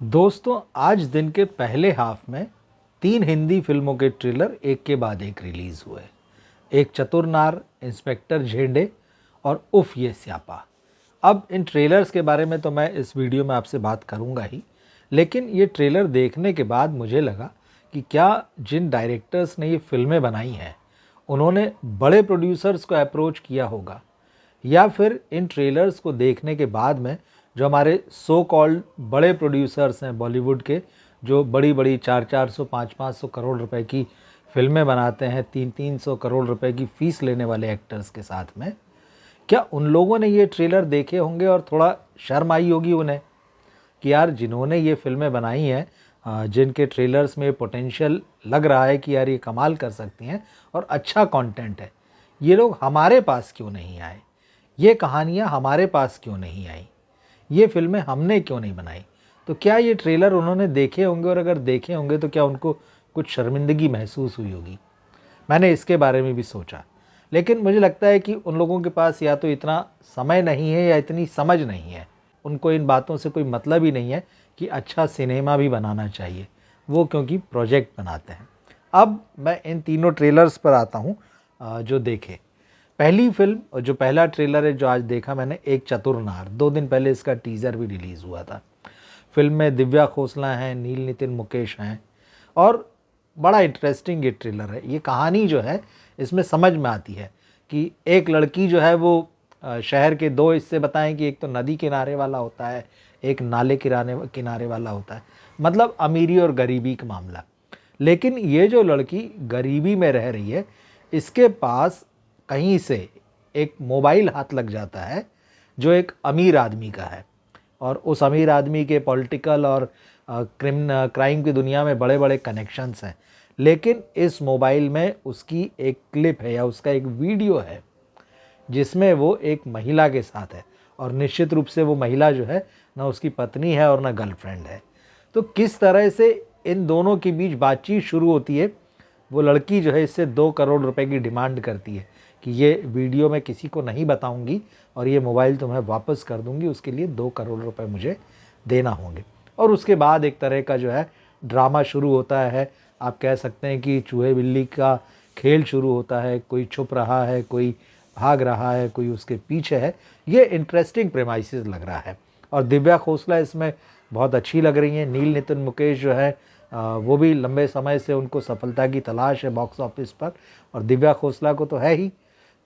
दोस्तों, आज दिन के पहले हाफ में 3 हिंदी फिल्मों के ट्रेलर एक के बाद एक रिलीज़ हुए। एक चतुर नार, इंस्पेक्टर झेंडे और उफ़ ये स्यापा। अब इन ट्रेलर्स के बारे में तो मैं इस वीडियो में आपसे बात करूंगा ही, लेकिन ये ट्रेलर देखने के बाद मुझे लगा कि क्या जिन डायरेक्टर्स ने ये फिल्में बनाई हैं, उन्होंने बड़े प्रोड्यूसर्स को अप्रोच किया होगा, या फिर इन ट्रेलर्स को देखने के बाद में जो हमारे सो कॉल्ड बड़े प्रोड्यूसर्स हैं बॉलीवुड के, जो बड़ी बड़ी 400-400 500-500 करोड़ रुपए की फिल्में बनाते हैं, 300-300 करोड़ रुपए की फ़ीस लेने वाले एक्टर्स के साथ में, क्या उन लोगों ने ये ट्रेलर देखे होंगे और थोड़ा शर्म आई होगी उन्हें कि यार जिन्होंने ये फिल्में बनाई हैं, जिनके ट्रेलर्स में पोटेंशियल लग रहा है कि यार ये कमाल कर सकती हैं और अच्छा कंटेंट है, ये लोग हमारे पास क्यों नहीं आए, ये कहानियाँ हमारे पास क्यों नहीं आई, ये फिल्में हमने क्यों नहीं बनाई। तो क्या ये ट्रेलर उन्होंने देखे होंगे, और अगर देखे होंगे तो क्या उनको कुछ शर्मिंदगी महसूस हुई होगी। मैंने इसके बारे में भी सोचा, लेकिन मुझे लगता है कि उन लोगों के पास या तो इतना समय नहीं है या इतनी समझ नहीं है, उनको इन बातों से कोई मतलब ही नहीं है कि अच्छा सिनेमा भी बनाना चाहिए, वो क्योंकि प्रोजेक्ट बनाते हैं। अब मैं इन तीनों ट्रेलर्स पर आता हूँ जो देखे। पहली फिल्म और जो पहला ट्रेलर है जो आज देखा मैंने, एक चतुर नार। 2 दिन पहले इसका टीज़र भी रिलीज़ हुआ था। फिल्म में दिव्या खोसला हैं, नील नितिन मुकेश हैं, और बड़ा इंटरेस्टिंग ये ट्रेलर है। ये कहानी जो है इसमें समझ में आती है कि एक लड़की जो है वो शहर के 2 हिस्से बताएं कि एक तो नदी किनारे वाला होता है, एक नाले किनारे वाला होता है, मतलब अमीरी और गरीबी का मामला। लेकिन ये जो लड़की गरीबी में रह रही है, इसके पास कहीं से एक मोबाइल हाथ लग जाता है जो एक अमीर आदमी का है, और उस अमीर आदमी के पॉलिटिकल और क्राइम की दुनिया में बड़े बड़े कनेक्शंस हैं। लेकिन इस मोबाइल में उसकी एक क्लिप है या उसका एक वीडियो है जिसमें वो एक महिला के साथ है, और निश्चित रूप से वो महिला जो है ना उसकी पत्नी है और ना गर्लफ्रेंड है। तो किस तरह से इन दोनों के बीच बातचीत शुरू होती है। वो लड़की जो है इससे 2 करोड़ रुपए की डिमांड करती है कि ये वीडियो मैं किसी को नहीं बताऊंगी और ये मोबाइल तुम्हें वापस कर दूंगी, उसके लिए 2 करोड़ रुपए मुझे देना होंगे। और उसके बाद एक तरह का जो है ड्रामा शुरू होता है। आप कह सकते हैं कि चूहे बिल्ली का खेल शुरू होता है, कोई छुप रहा है, कोई भाग रहा है, कोई उसके पीछे है। ये इंटरेस्टिंग प्रेमाइसिस लग रहा है, और दिव्या खोसला इसमें बहुत अच्छी लग रही हैं। नील नितिन मुकेश जो है वो भी लंबे समय से उनको सफलता की तलाश है बॉक्स ऑफिस पर, और दिव्या खोसला को तो है ही,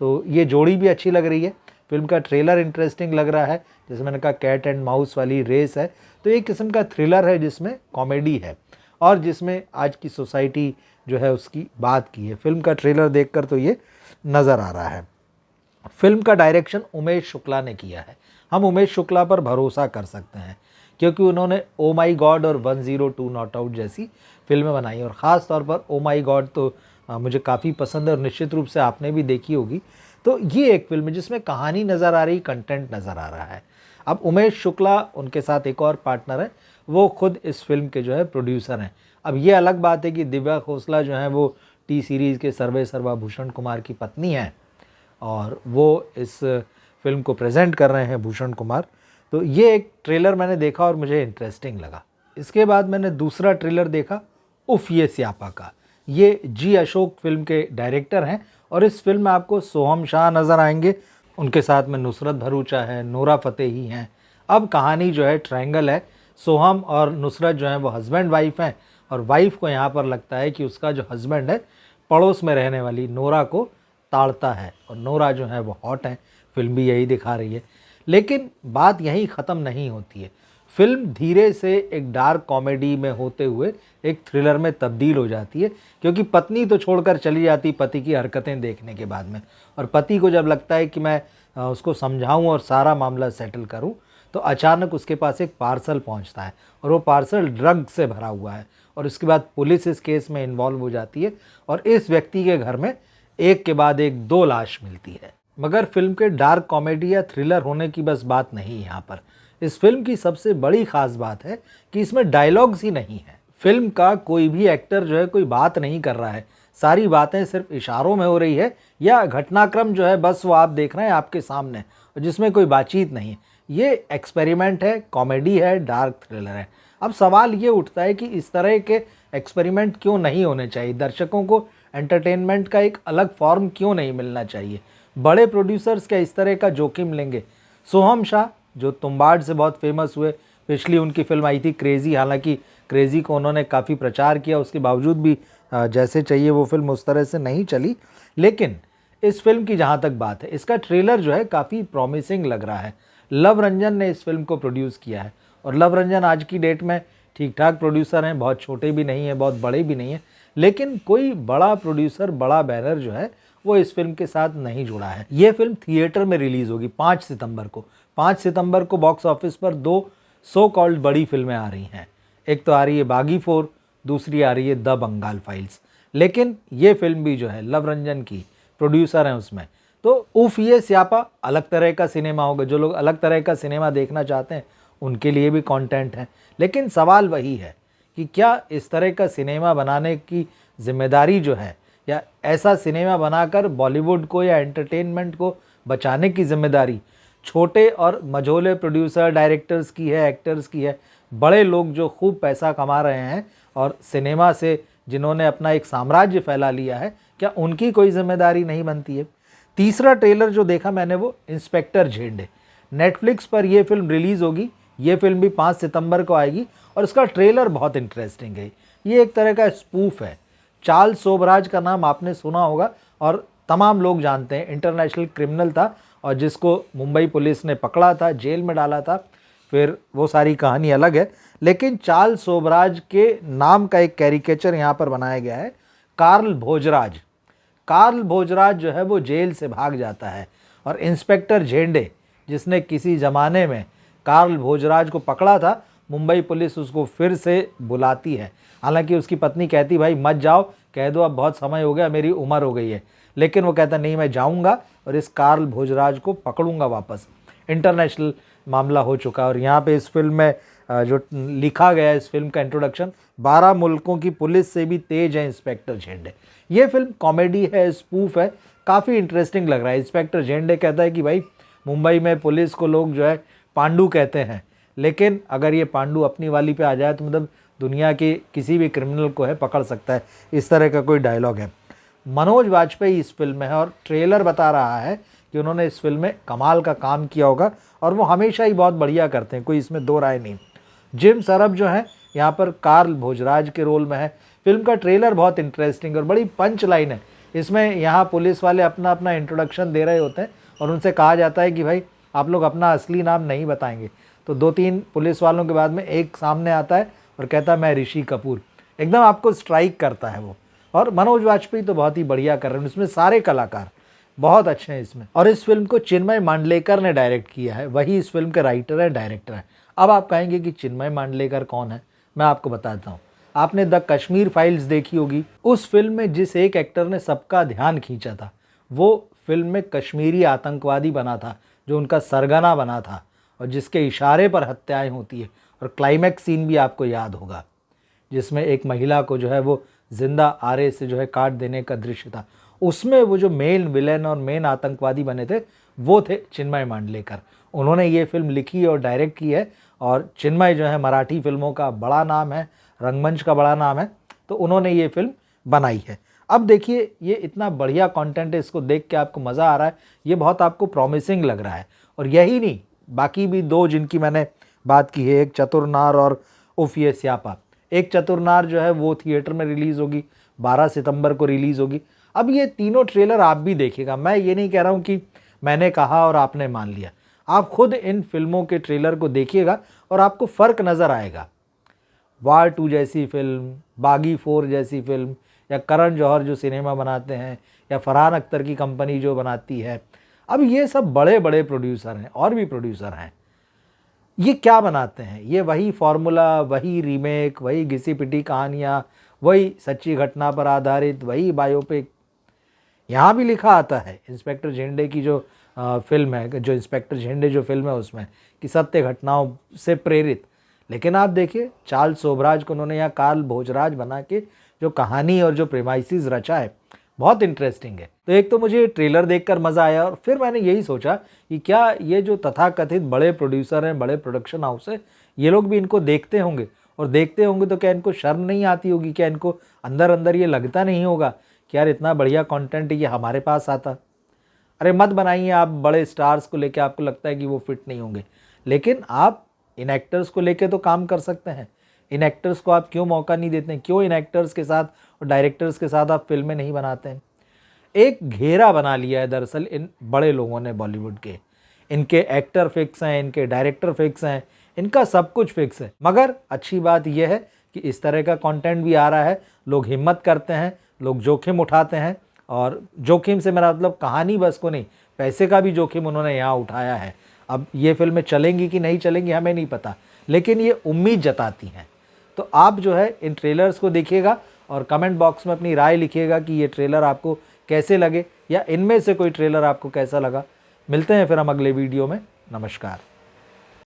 तो ये जोड़ी भी अच्छी लग रही है। फिल्म का ट्रेलर इंटरेस्टिंग लग रहा है, जैसे मैंने कहा कैट एंड माउस वाली रेस है, तो एक किस्म का थ्रिलर है जिसमें कॉमेडी है और जिसमें आज की सोसाइटी जो है उसकी बात की है। फिल्म का ट्रेलर देखकर तो ये नज़र आ रहा है। फिल्म का डायरेक्शन उमेश शुक्ला ने किया है। हम उमेश शुक्ला पर भरोसा कर सकते हैं क्योंकि उन्होंने ओ माई गॉड और 102 नॉट आउट जैसी फिल्में बनाई, और ख़ास तौर पर ओ माई गॉड तो मुझे काफ़ी पसंद है और निश्चित रूप से आपने भी देखी होगी। तो ये एक फिल्म है जिसमें कहानी नज़र आ रही, कंटेंट नज़र आ रहा है। अब उमेश शुक्ला, उनके साथ एक और पार्टनर है, वो खुद इस फिल्म के जो है प्रोड्यूसर हैं। अब ये अलग बात है कि दिव्या खोसला जो है वो टी सीरीज़ के सर्वे सर्वा भूषण कुमार की पत्नी हैं, और वो इस फिल्म को प्रेजेंट कर रहे हैं भूषण कुमार। तो ये एक ट्रेलर मैंने देखा और मुझे इंटरेस्टिंग लगा। इसके बाद मैंने दूसरा ट्रेलर देखा उफ़ ये स्यापा का। ये जी अशोक फिल्म के डायरेक्टर हैं, और इस फिल्म में आपको सोहम शाह नज़र आएंगे, उनके साथ में नुसरत भरूचा है, नोरा फतेही हैं। अब कहानी जो है ट्रायंगल है। सोहम और नुसरत जो हैं वो हस्बैंड वाइफ हैं, और वाइफ को यहाँ पर लगता है कि उसका जो हस्बैंड है पड़ोस में रहने वाली नोरा को ताड़ता है, और नोरा जो है वो हॉट है। फिल्म भी यही दिखा रही है, लेकिन बात यहीं ख़त्म नहीं होती है। फिल्म धीरे से एक डार्क कॉमेडी में होते हुए एक थ्रिलर में तब्दील हो जाती है, क्योंकि पत्नी तो छोड़कर चली जाती पति की हरकतें देखने के बाद में, और पति को जब लगता है कि मैं उसको समझाऊं और सारा मामला सेटल करूं, तो अचानक उसके पास एक पार्सल पहुंचता है, और वो पार्सल ड्रग से भरा हुआ है, और उसके बाद पुलिस इस केस में इन्वॉल्व हो जाती है, और इस व्यक्ति के घर में एक के बाद एक 2 लाश मिलती है। मगर फिल्म के डार्क कॉमेडी या थ्रिलर होने की बस बात नहीं यहाँ पर। इस फिल्म की सबसे बड़ी ख़ास बात है कि इसमें डायलॉग्स ही नहीं है। फिल्म का कोई भी एक्टर जो है कोई बात नहीं कर रहा है, सारी बातें सिर्फ इशारों में हो रही है, या घटनाक्रम जो है बस वो आप देख रहे हैं आपके सामने, जिसमें कोई बातचीत नहीं है। ये एक्सपेरिमेंट है, कॉमेडी है, डार्क थ्रिलर है। अब सवाल ये उठता है कि इस तरह के एक्सपेरिमेंट क्यों नहीं होने चाहिए, दर्शकों को एंटरटेनमेंट का एक अलग फॉर्म क्यों नहीं मिलना चाहिए, बड़े प्रोड्यूसर्स क्या इस तरह का जोखिम लेंगे। सोहम शाह जो तुम्बाड़ से बहुत फेमस हुए, पिछली उनकी फिल्म आई थी क्रेज़ी, हालांकि क्रेज़ी को उन्होंने काफ़ी प्रचार किया, उसके बावजूद भी जैसे चाहिए वो फिल्म उस तरह से नहीं चली। लेकिन इस फिल्म की जहाँ तक बात है, इसका ट्रेलर जो है काफ़ी प्रॉमिसिंग लग रहा है। लव रंजन ने इस फिल्म को प्रोड्यूस किया है और लव रंजन आज की डेट में ठीक ठाक प्रोड्यूसर हैं, बहुत छोटे भी नहीं हैं, बहुत बड़े भी नहीं हैं, लेकिन कोई बड़ा प्रोड्यूसर, बड़ा बैनर जो है वो इस फिल्म के साथ नहीं जुड़ा है। ये फिल्म थिएटर में रिलीज़ होगी 5 सितंबर को। 5 सितंबर को बॉक्स ऑफिस पर 2 सो कॉल्ड बड़ी फिल्में आ रही हैं। एक तो आ रही है बागी 4, दूसरी आ रही है द बंगाल फाइल्स। लेकिन ये फिल्म भी जो है लव रंजन की प्रोड्यूसर हैं उसमें, तो उफ ये स्यापा अलग तरह का सिनेमा होगा। जो लोग अलग तरह का सिनेमा देखना चाहते हैं उनके लिए भी कंटेंट है। लेकिन सवाल वही है कि क्या इस तरह का सिनेमा बनाने की जिम्मेदारी जो है, या ऐसा सिनेमा बनाकर बॉलीवुड को या एंटरटेनमेंट को बचाने की जिम्मेदारी छोटे और मझोले प्रोड्यूसर, डायरेक्टर्स की है, एक्टर्स की है। बड़े लोग जो खूब पैसा कमा रहे हैं और सिनेमा से जिन्होंने अपना एक साम्राज्य फैला लिया है, क्या उनकी कोई जिम्मेदारी नहीं बनती है। तीसरा ट्रेलर जो देखा मैंने वो इंस्पेक्टर झेंडे, नेटफ्लिक्स पर यह फिल्म रिलीज़ होगी। ये फिल्म भी 5 सितंबर को आएगी और इसका ट्रेलर बहुत इंटरेस्टिंग है। ये एक तरह का स्पूफ है। चार्ल्स सोबराज का नाम आपने सुना होगा और तमाम लोग जानते हैं, इंटरनेशनल क्रिमिनल था और जिसको मुंबई पुलिस ने पकड़ा था, जेल में डाला था, फिर वो सारी कहानी अलग है। लेकिन चार्ल्स सोबराज के नाम का एक कैरिकेचर यहाँ पर बनाया गया है, कार्ल भोजराज। कार्ल भोजराज जो है वो जेल से भाग जाता है और इंस्पेक्टर झेंडे, जिसने किसी ज़माने में कार्ल भोजराज को पकड़ा था, मुंबई पुलिस उसको फिर से बुलाती है। हालांकि उसकी पत्नी कहती भाई मत जाओ, कह दो अब बहुत समय हो गया, मेरी उम्र हो गई है। लेकिन वो कहता नहीं, मैं जाऊंगा और इस कार्ल भोजराज को पकड़ूंगा वापस। इंटरनेशनल मामला हो चुका है। और यहाँ पे इस फिल्म में जो लिखा गया है, इस फिल्म का इंट्रोडक्शन, 12 मुल्कों की पुलिस से भी तेज है इंस्पेक्टर झेंडे। ये फिल्म कॉमेडी है, स्पूफ है, काफ़ी इंटरेस्टिंग लग रहा है। इंस्पेक्टर झेंडे कहता है कि भाई मुंबई में पुलिस को लोग जो है पांडु कहते हैं, लेकिन अगर ये पांडु अपनी वाली पे आ जाए तो मतलब दुनिया के किसी भी क्रिमिनल को है पकड़ सकता है, इस तरह का कोई डायलॉग है। मनोज वाजपेयी इस फिल्म में है और ट्रेलर बता रहा है कि उन्होंने इस फिल्म में कमाल का काम किया होगा और वो हमेशा ही बहुत बढ़िया करते हैं, कोई इसमें दो राय नहीं। जिम सरब जो है यहाँ पर कार्ल भोजराज के रोल में है। फिल्म का ट्रेलर बहुत इंटरेस्टिंग और बड़ी पंच लाइन है। इसमें यहाँ पुलिस वाले अपना अपना इंट्रोडक्शन दे रहे होते हैं और उनसे कहा जाता है कि भाई आप लोग अपना असली नाम नहीं बताएंगे। तो 2-3 पुलिस वालों के बाद में एक सामने आता है और कहता है मैं ऋषि कपूर। एकदम आपको स्ट्राइक करता है वो। और मनोज वाजपेयी तो बहुत ही बढ़िया कर रहे हैं, इसमें सारे कलाकार बहुत अच्छे हैं इसमें। और इस फिल्म को चिन्मय मांडलेकर ने डायरेक्ट किया है, वही इस फिल्म के राइटर है, डायरेक्टर है। अब आप कहेंगे कि चिन्मय मांडलेकर कौन है, मैं आपको बताता हूँ। आपने द कश्मीर फाइल्स देखी होगी। उस फिल्म में जिस एक एक्टर ने सबका ध्यान खींचा था, वो फिल्म में कश्मीरी आतंकवादी बना था, जो उनका सरगना बना था और जिसके इशारे पर हत्याएं होती है। और क्लाइमैक्स सीन भी आपको याद होगा, जिसमें एक महिला को जो है वो जिंदा आरे से जो है काट देने का दृश्य था। उसमें वो जो मेन विलेन और मेन आतंकवादी बने थे वो थे चिन्मय मांडलेकर। उन्होंने ये फिल्म लिखी और डायरेक्ट की है। और चिन्मय जो है मराठी फिल्मों का बड़ा नाम है, रंगमंच का बड़ा नाम है, तो उन्होंने ये फिल्म बनाई है। अब देखिए ये इतना बढ़िया कंटेंट है, इसको देख के आपको मज़ा आ रहा है, ये बहुत आपको प्रॉमिसिंग लग रहा है। और यही नहीं, बाकी भी 2 जिनकी मैंने बात की है, एक चतुरनार और उफ ये स्यापा। एक चतुरनार जो है वो थिएटर में रिलीज़ होगी, 12 सितंबर को रिलीज़ होगी। अब ये तीनों ट्रेलर आप भी देखिएगा, मैं ये नहीं कह रहा हूँ कि मैंने कहा और आपने मान लिया। आप खुद इन फिल्मों के ट्रेलर को देखिएगा और आपको फ़र्क नज़र आएगा। वार 2 जैसी फिल्म, बागी 4 जैसी फिल्म, या करण जौहर जो सिनेमा बनाते हैं, या फरहान अख्तर की कंपनी जो बनाती है, अब ये सब बड़े बड़े प्रोड्यूसर हैं और भी प्रोड्यूसर हैं। ये क्या बनाते हैं? ये वही फार्मूला, वही रीमेक, वही घिसी पिटी कहानियाँ, वही सच्ची घटना पर आधारित, वही बायोपिक। यहाँ भी लिखा आता है इंस्पेक्टर झेंडे की जो फिल्म है, जो इंस्पेक्टर झेंडे जो फिल्म है उसमें, कि सत्य घटनाओं से प्रेरित। लेकिन आप देखिए चार्ल्स सोबराज को उन्होंने यहाँ कार्ल भोजराज बना के जो कहानी और जो प्रेमाइसिस रचा है, बहुत इंटरेस्टिंग है। तो एक तो मुझे ट्रेलर देखकर मज़ा आया और फिर मैंने यही सोचा कि क्या ये जो तथाकथित बड़े प्रोड्यूसर हैं, बड़े प्रोडक्शन हाउस है, ये लोग भी इनको देखते होंगे और देखते होंगे तो क्या इनको शर्म नहीं आती होगी? क्या इनको अंदर अंदर ये लगता नहीं होगा कि यार इतना बढ़िया कंटेंट ये हमारे पास आता? अरे मत बनाइए आप बड़े स्टार्स को लेके, आपको लगता है कि वो फिट नहीं होंगे, लेकिन आप इन एक्टर्स को लेके तो काम कर सकते हैं। इन एक्टर्स को आप क्यों मौका नहीं देते हैं? क्यों इन एक्टर्स के साथ और डायरेक्टर्स के साथ आप फिल्में नहीं बनाते हैं? एक घेरा बना लिया है दरअसल इन बड़े लोगों ने बॉलीवुड के। इनके एक्टर फिक्स हैं, इनके डायरेक्टर फिक्स हैं, इनका सब कुछ फिक्स है। मगर अच्छी बात यह है कि इस तरह का कंटेंट भी आ रहा है, लोग हिम्मत करते हैं, लोग जोखिम उठाते हैं। और जोखिम से मेरा मतलब कहानी बस को नहीं, पैसे का भी जोखिम उन्होंने यहाँ उठाया है। अब ये फिल्में चलेंगी कि नहीं चलेंगी हमें नहीं पता, लेकिन ये उम्मीद जताती हैं। तो आप जो है इन ट्रेलर्स को देखिएगा और कमेंट बॉक्स में अपनी राय लिखिएगा कि ये ट्रेलर आपको कैसे लगे, या इनमें से कोई ट्रेलर आपको कैसा लगा। मिलते हैं फिर हम अगले वीडियो में। नमस्कार।